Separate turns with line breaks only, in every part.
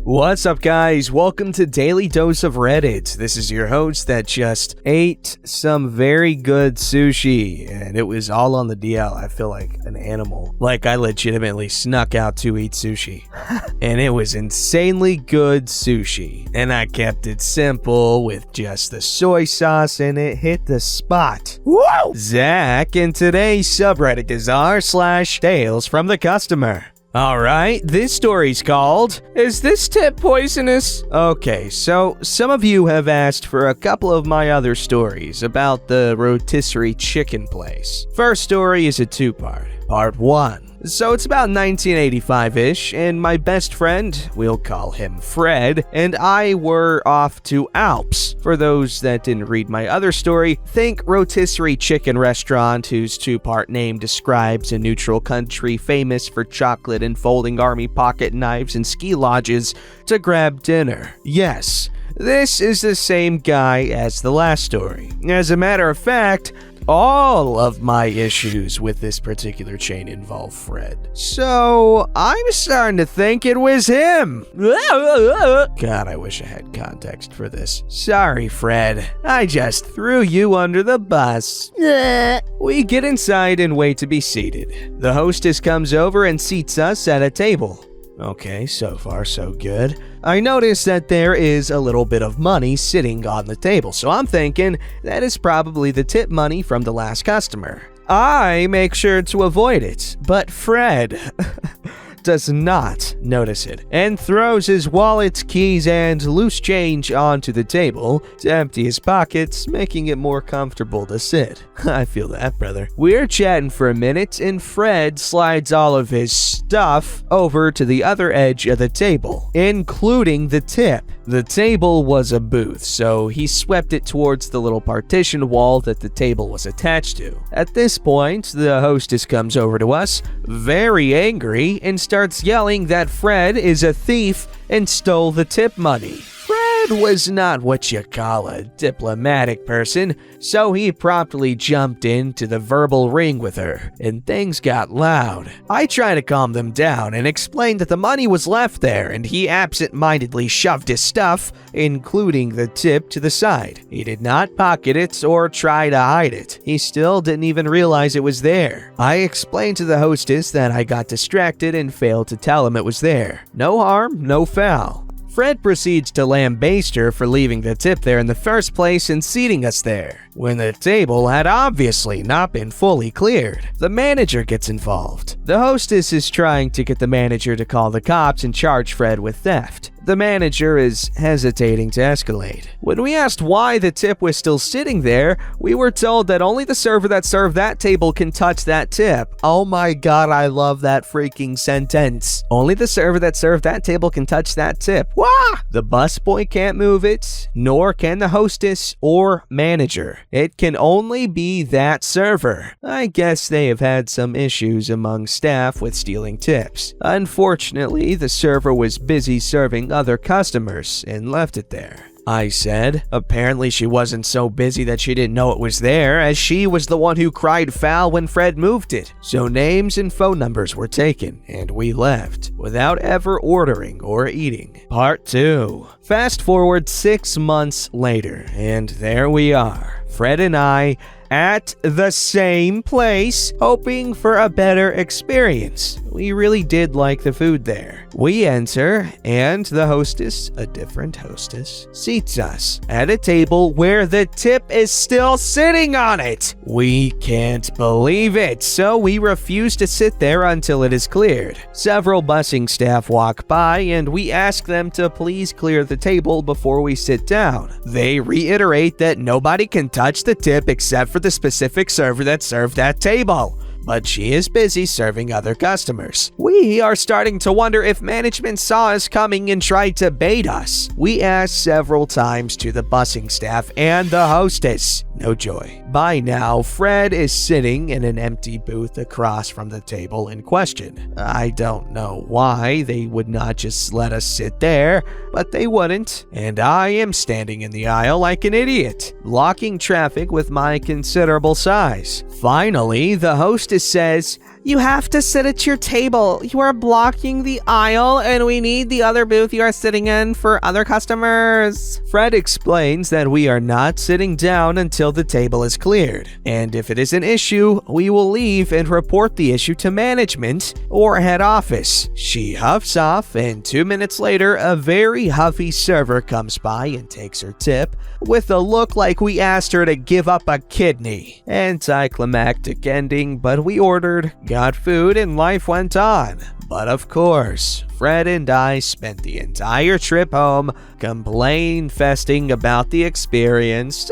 What's up, guys? Welcome to Daily Dose of Reddit. This is your host that just ate some very good sushi, and it was all on the DL. I feel like an animal. Like I legitimately snuck out to eat sushi. And it was insanely good sushi. And I kept it simple with just the soy sauce, and it hit the spot. Whoa! Zach, and today's subreddit is r/TalesFromTheCustomer. Alright, this story's called, Is This Tip Poisonous? Okay, so some of you have asked for a couple of my other stories about the rotisserie chicken place. First story is a two-part. Part 1. So it's about 1985-ish, and my best friend, we'll call him Fred, and I were off to Alps. For those that didn't read my other story, think rotisserie chicken restaurant whose two-part name describes a neutral country famous for chocolate and folding army pocket knives and ski lodges to grab dinner. Yes, this is the same guy as the last story. As a matter of fact, all of my issues with this particular chain involve Fred. So, I'm starting to think it was him. God, I wish I had context for this. Sorry, Fred. I just threw you under the bus. We get inside and wait to be seated. The hostess comes over and seats us at a table. Okay, so far so good. I notice that there is a little bit of money sitting on the table, so I'm thinking that is probably the tip money from the last customer. I make sure to avoid it, but Fred does not notice it and throws his wallet, keys, and loose change onto the table to empty his pockets, making it more comfortable to sit. I feel that, brother. We're chatting for a minute, and Fred slides all of his stuff over to the other edge of the table, including the tip. The table was a booth, so he swept it towards the little partition wall that the table was attached to. At this point, the hostess comes over to us, very angry, and starts yelling that Fred is a thief and stole the tip money. Fred was not what you call a diplomatic person, so he promptly jumped into the verbal ring with her, and things got loud. I try to calm them down and explain that the money was left there, and he absent-mindedly shoved his stuff, including the tip, to the side. He did not pocket it or try to hide it. He still didn't even realize it was there. I explained to the hostess that I got distracted and failed to tell him it was there. No harm, no foul. Fred proceeds to lambaste her for leaving the tip there in the first place and seating us there, when the table had obviously not been fully cleared. The manager gets involved. The hostess is trying to get the manager to call the cops and charge Fred with theft. The manager is hesitating to escalate. When we asked why the tip was still sitting there, we were told that only the server that served that table can touch that tip. Oh my god, I love that freaking sentence. Only the server that served that table can touch that tip. Wah! The busboy can't move it, nor can the hostess or manager. It can only be that server. I guess they have had some issues among staff with stealing tips. Unfortunately, the server was busy serving other customers and left it there. I said. Apparently she wasn't so busy that she didn't know it was there, as she was the one who cried foul when Fred moved it. So names and phone numbers were taken, and we left, without ever ordering or eating. Part 2. Fast forward 6 months later, and there we are. Fred and I at the same place, hoping for a better experience. We really did like the food there. We enter, and the hostess, a different hostess, seats us at a table where the tip is still sitting on it. We can't believe it, so we refuse to sit there until it is cleared. Several busing staff walk by, and we ask them to please clear the table before we sit down. They reiterate that nobody can touch the tip except for the specific server that served that table. but she is busy serving other customers. We are starting to wonder if management saw us coming and tried to bait us. We asked several times to the busing staff and the hostess. No joy. By now, Fred is sitting in an empty booth across from the table in question. I don't know why they would not just let us sit there, but they wouldn't, and I am standing in the aisle like an idiot, blocking traffic with my considerable size. Finally, the hostess says, You have to sit at your table. You are blocking the aisle, and we need the other booth you are sitting in for other customers. Fred explains that we are not sitting down until the table is cleared, and if it is an issue, we will leave and report the issue to management or head office. She huffs off, and 2 minutes later, a very huffy server comes by and takes her tip with a look like we asked her to give up a kidney. Anticlimactic ending, but we ordered, got food, and life went on. But of course, Fred and I spent the entire trip home complain-festing about the experience.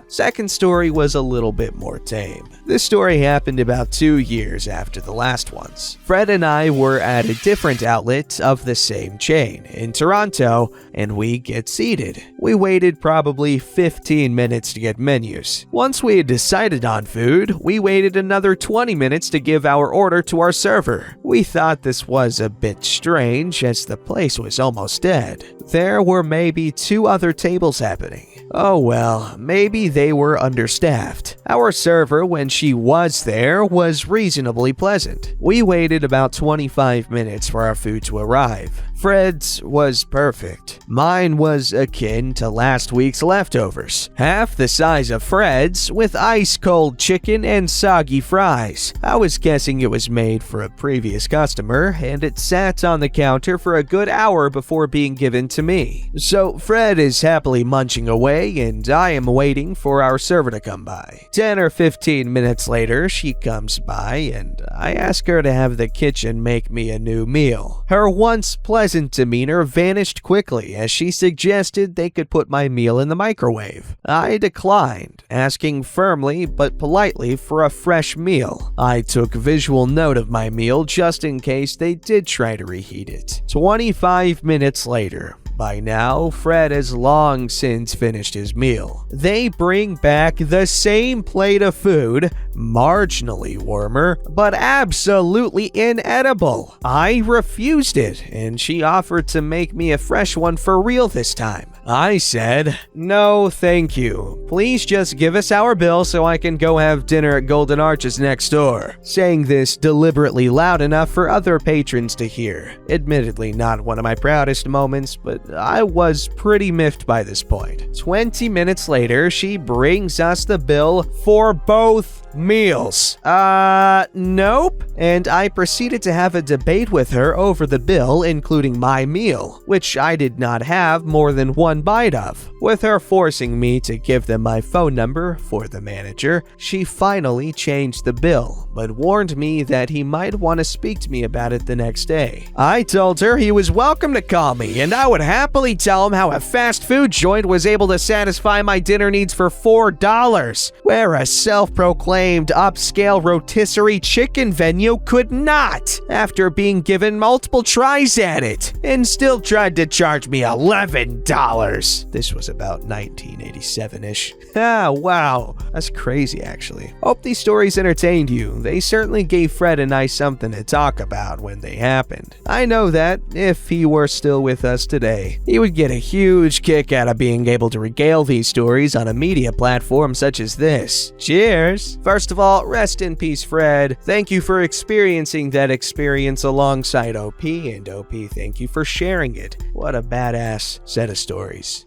Second story was a little bit more tame. This story happened about 2 years after the last ones. Fred and I were at a different outlet of the same chain in Toronto, and we get seated. We waited probably 15 minutes to get menus. Once we had decided on food, we waited another 20 minutes to give our order to our server. We thought this was a bit strange as the place was almost dead. There were maybe 2 other tables happening. Oh well, maybe they were understaffed. Our server, when she was there, was reasonably pleasant. We waited about 25 minutes for our food to arrive. Fred's was perfect. Mine was akin to last week's leftovers. Half the size of Fred's, with ice-cold chicken and soggy fries. I was guessing it was made for a previous customer, and it sat on the counter for a good hour before being given to me. So Fred is happily munching away, and I am waiting for our server to come by. 10 or 15 minutes later, she comes by, and I ask her to have the kitchen make me a new meal. Her once pleasant demeanor vanished quickly as she suggested they could put my meal in the microwave. I declined, asking firmly but politely for a fresh meal. I took visual note of my meal just in case they did try to reheat it. 25 minutes later. By now, Fred has long since finished his meal. They bring back the same plate of food, marginally warmer, but absolutely inedible. I refused it, and she offered to make me a fresh one for real this time. I said, "No, thank you. Please just give us our bill so I can go have dinner at Golden Arches next door," saying this deliberately loud enough for other patrons to hear. Admittedly, not one of my proudest moments, but I was pretty miffed by this point. 20 minutes later, she brings us the bill for both meals. Nope. And I proceeded to have a debate with her over the bill, including my meal, which I did not have more than one bite of. With her forcing me to give them my phone number for the manager, she finally changed the bill, but warned me that he might want to speak to me about it the next day. I told her he was welcome to call me, and I would happily tell him how a fast food joint was able to satisfy my dinner needs for $4, where a self-proclaimed upscale rotisserie chicken venue could not, after being given multiple tries at it, and still tried to charge me $11. This was about 1987-ish. Wow. That's crazy, actually. Hope these stories entertained you. They certainly gave Fred and I something to talk about when they happened. I know that, if he were still with us today, he would get a huge kick out of being able to regale these stories on a media platform such as this. Cheers! First of all, rest in peace, Fred. Thank you for experiencing that experience alongside OP, and OP, thank you for sharing it. What a badass set of stories.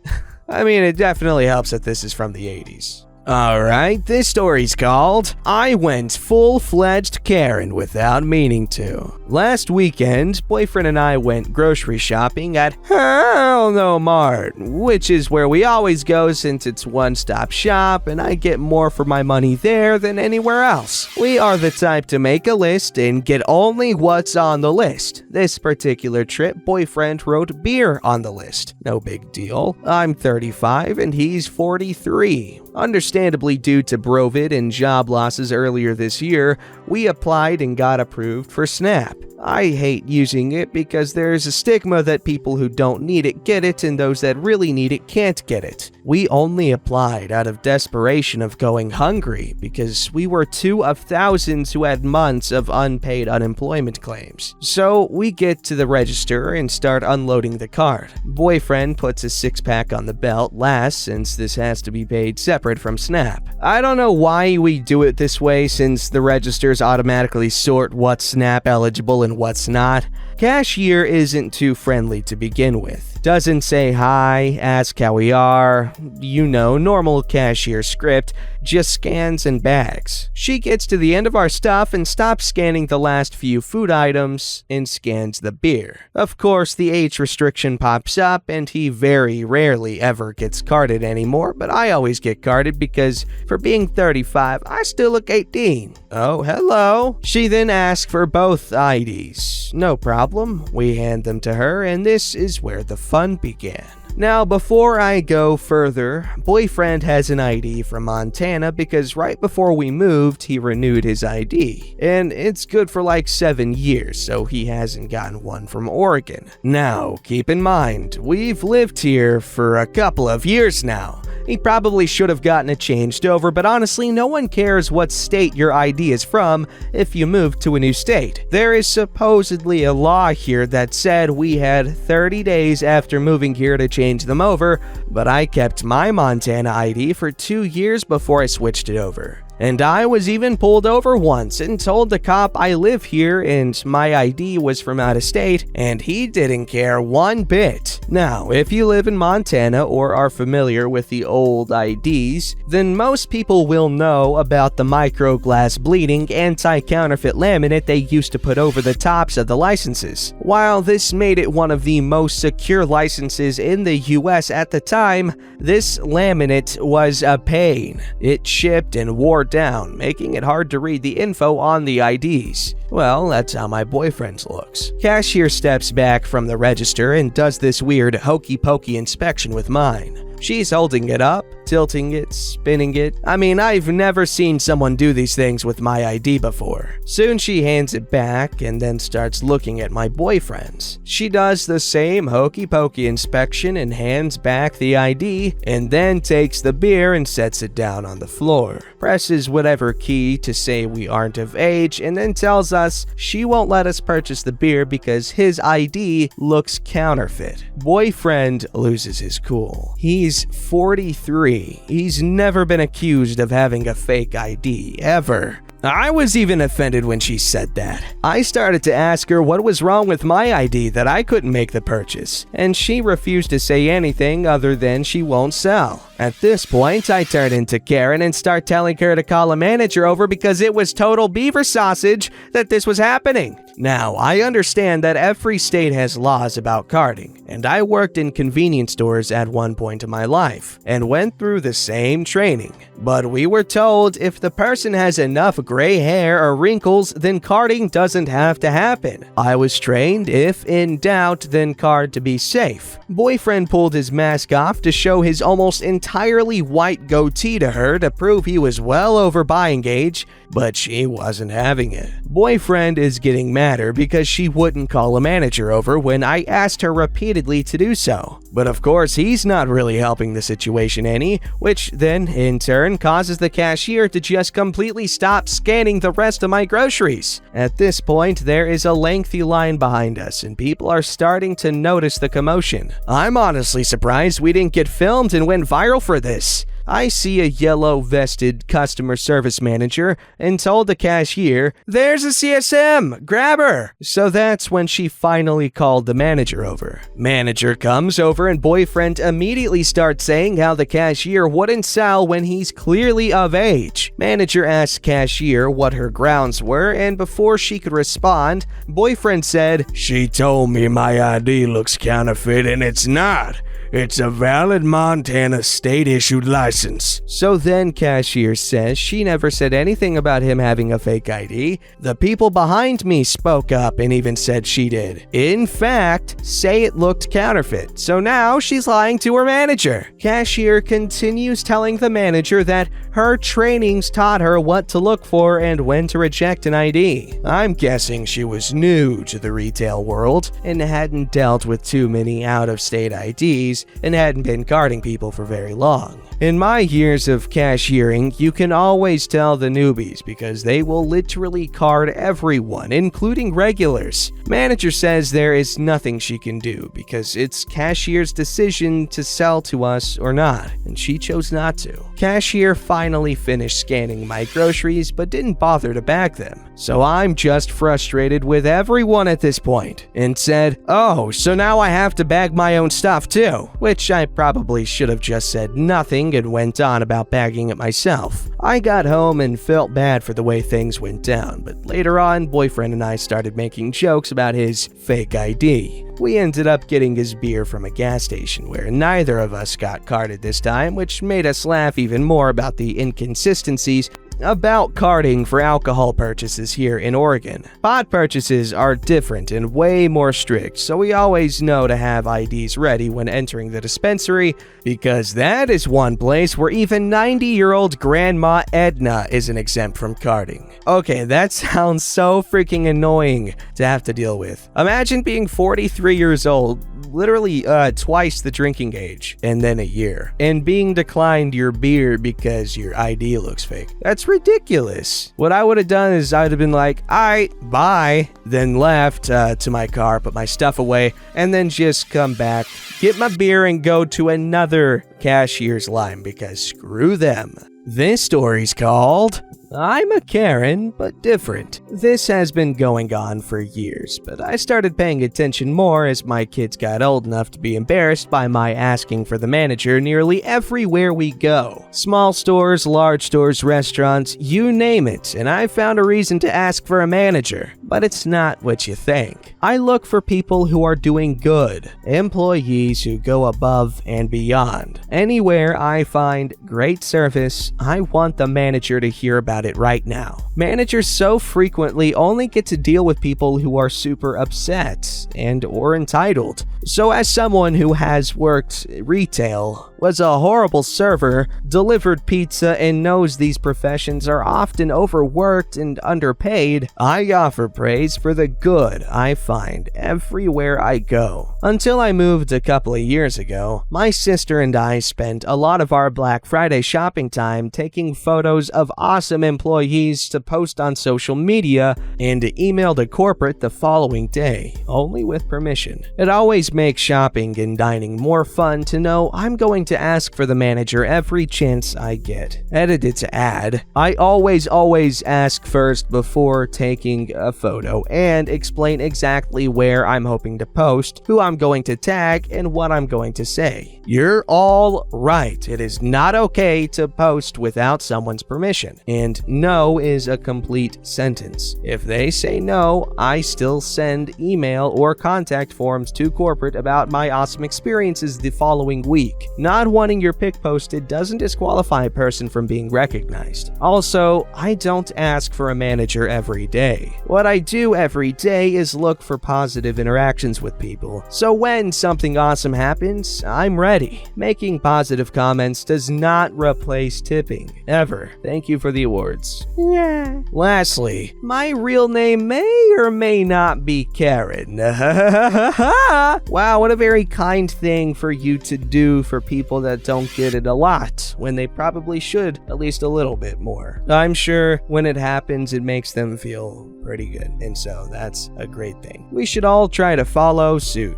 I mean, it definitely helps that this is from the 80s. Alright, this story's called I Went Full-Fledged Karen Without Meaning to. Last weekend, boyfriend and I went grocery shopping at Hell No Mart, which is where we always go since it's one-stop shop and I get more for my money there than anywhere else. We are the type to make a list and get only what's on the list. This particular trip, boyfriend wrote beer on the list. No big deal. I'm 35 and he's 43. Understandably, due to Brovid and job losses earlier this year, we applied and got approved for SNAP. I hate using it because there's a stigma that people who don't need it get it and those that really need it can't get it. We only applied out of desperation of going hungry because we were two of thousands who had months of unpaid unemployment claims. So we get to the register and start unloading the card. Boyfriend puts a six-pack on the belt last since this has to be paid separate from SNAP. I don't know why we do it this way since the registers automatically sort what's SNAP eligible and what's not. Cashier isn't too friendly to begin with. Doesn't say hi, ask how we are, normal cashier script, just scans and bags. She gets to the end of our stuff and stops scanning the last few food items and scans the beer. Of course, the age restriction pops up and he very rarely ever gets carded anymore, but I always get carded because for being 35, I still look 18. Oh, hello. She then asks for both IDs. No problem. We hand them to her and this is where the fun began. Now, before I go further, boyfriend has an ID from Montana because right before we moved, he renewed his ID. And it's good for like 7 years, so he hasn't gotten one from Oregon. Now, keep in mind, we've lived here for a couple of years now. He probably should have gotten it changed over, but honestly, no one cares what state your ID is from if you move to a new state. There is supposedly a law here that said we had 30 days after moving here to change them over, but I kept my Montana ID for 2 years before I switched it over. And I was even pulled over once and told the cop I live here and my ID was from out of state, and he didn't care one bit. Now, if you live in Montana or are familiar with the old IDs, then most people will know about the microglass bleeding anti-counterfeit laminate they used to put over the tops of the licenses. While this made it one of the most secure licenses in the US at the time, this laminate was a pain. It chipped and wore down, making it hard to read the info on the IDs. Well, that's how my boyfriend's looks. Cashier steps back from the register and does this weird hokey-pokey inspection with mine. She's holding it up, tilting it, spinning it. I mean, I've never seen someone do these things with my ID before. Soon she hands it back and then starts looking at my boyfriend's. She does the same hokey-pokey inspection and hands back the ID, and then takes the beer and sets it down on the floor. Presses whatever key to say we aren't of age, and then tells us she won't let us purchase the beer because his ID looks counterfeit. Boyfriend loses his cool. He's 43. He's never been accused of having a fake ID, ever. I was even offended when she said that. I started to ask her what was wrong with my ID that I couldn't make the purchase, and she refused to say anything other than she won't sell. At this point, I turn into Karen and start telling her to call a manager over because it was total beaver sausage that this was happening. Now, I understand that every state has laws about carding, and I worked in convenience stores at one point in my life and went through the same training. But we were told if the person has enough gray hair or wrinkles, then carding doesn't have to happen. I was trained, if in doubt, then card to be safe. Boyfriend pulled his mask off to show his almost entirely white goatee to her to prove he was well over buying age, but she wasn't having it. Boyfriend is getting madder because she wouldn't call a manager over when I asked her repeatedly to do so. But of course, he's not really helping the situation any, which then in turn causes the cashier to just completely stop scanning the rest of my groceries. At this point, there is a lengthy line behind us and people are starting to notice the commotion. I'm honestly surprised we didn't get filmed and went viral for this. I see a yellow-vested customer service manager and told the cashier, "There's a CSM, grab her!" So that's when she finally called the manager over. Manager comes over and boyfriend immediately starts saying how the cashier wouldn't sell when he's clearly of age. Manager asked cashier what her grounds were, and before she could respond, boyfriend said, "She told me my ID looks counterfeit and it's not. It's a valid Montana state-issued license." So then cashier says she never said anything about him having a fake ID. The people behind me spoke up and even said she did. In fact, say it looked counterfeit. So now she's lying to her manager. Cashier continues telling the manager that Her trainings taught her what to look for and when to reject an ID. I'm guessing she was new to the retail world and hadn't dealt with too many out-of-state IDs and hadn't been carding people for very long. In my years of cashiering, you can always tell the newbies because they will literally card everyone, including regulars. Manager says there is nothing she can do because it's cashier's decision to sell to us or not, and she chose not to. Cashier finally finished scanning my groceries but didn't bother to bag them. So I'm just frustrated with everyone at this point and said, "Oh, so now I have to bag my own stuff too," which I probably should have just said nothing and went on about bagging it myself. I got home and felt bad for the way things went down, but later on, boyfriend and I started making jokes about his fake ID. We ended up getting his beer from a gas station where neither of us got carded this time, which made us laugh even more about the inconsistencies about carding for alcohol purchases here in Oregon. Pot purchases are different and way more strict, so we always know to have IDs ready when entering the dispensary because that is one place where even 90-year-old Grandma Edna isn't exempt from carding. Okay, that sounds so freaking annoying to have to deal with. Imagine being 43 years old, literally twice the drinking age, and then a year, and being declined your beer because your ID looks fake. That's ridiculous. What I would have done is I'd have been like, "Alright, bye," then left to my car, put my stuff away, and then just come back, get my beer, and go to another cashier's line because screw them. This story's called I'm a Karen, but different. This has been going on for years, but I started paying attention more as my kids got old enough to be embarrassed by my asking for the manager nearly everywhere we go. Small stores, large stores, restaurants, you name it, and I found a reason to ask for a manager. But it's not what you think. I look for people who are doing good, employees who go above and beyond. Anywhere I find great service, I want the manager to hear about it right now. Managers so frequently only get to deal with people who are super upset and or entitled. So as someone who has worked retail, was a horrible server, delivered pizza, and knows these professions are often overworked and underpaid, I offer praise for the good I find everywhere I go. Until I moved a couple of years ago, my sister and I spent a lot of our Black Friday shopping time taking photos of awesome employees to post on social media and email to corporate the following day, only with permission. It always makes shopping and dining more fun to know I'm going to ask for the manager every chance I get. Edited to add, I always ask first before taking a photo and explain exactly where I'm hoping to post, who I'm going to tag, and what I'm going to say. You're all right. It is not okay to post without someone's permission, and no is a complete sentence. If they say no, I still send email or contact forms to corporate about my awesome experiences the following week. Not wanting your pic posted doesn't disqualify a person from being recognized. Also, I don't ask for a manager every day. What I do every day is look for positive interactions with people. So when something awesome happens, I'm ready. Making positive comments does not replace tipping, ever. Thank you for the awards. Yeah. Lastly, my real name may or may not be Karen. Wow, what a very kind thing for you to do for people that don't get it a lot, when they probably should at least a little bit more. I'm sure when it happens, it makes them feel pretty good, and so that's a great thing. We should all try to follow suit.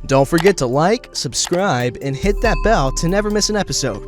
Don't forget to like, subscribe, and hit that bell to never miss an episode.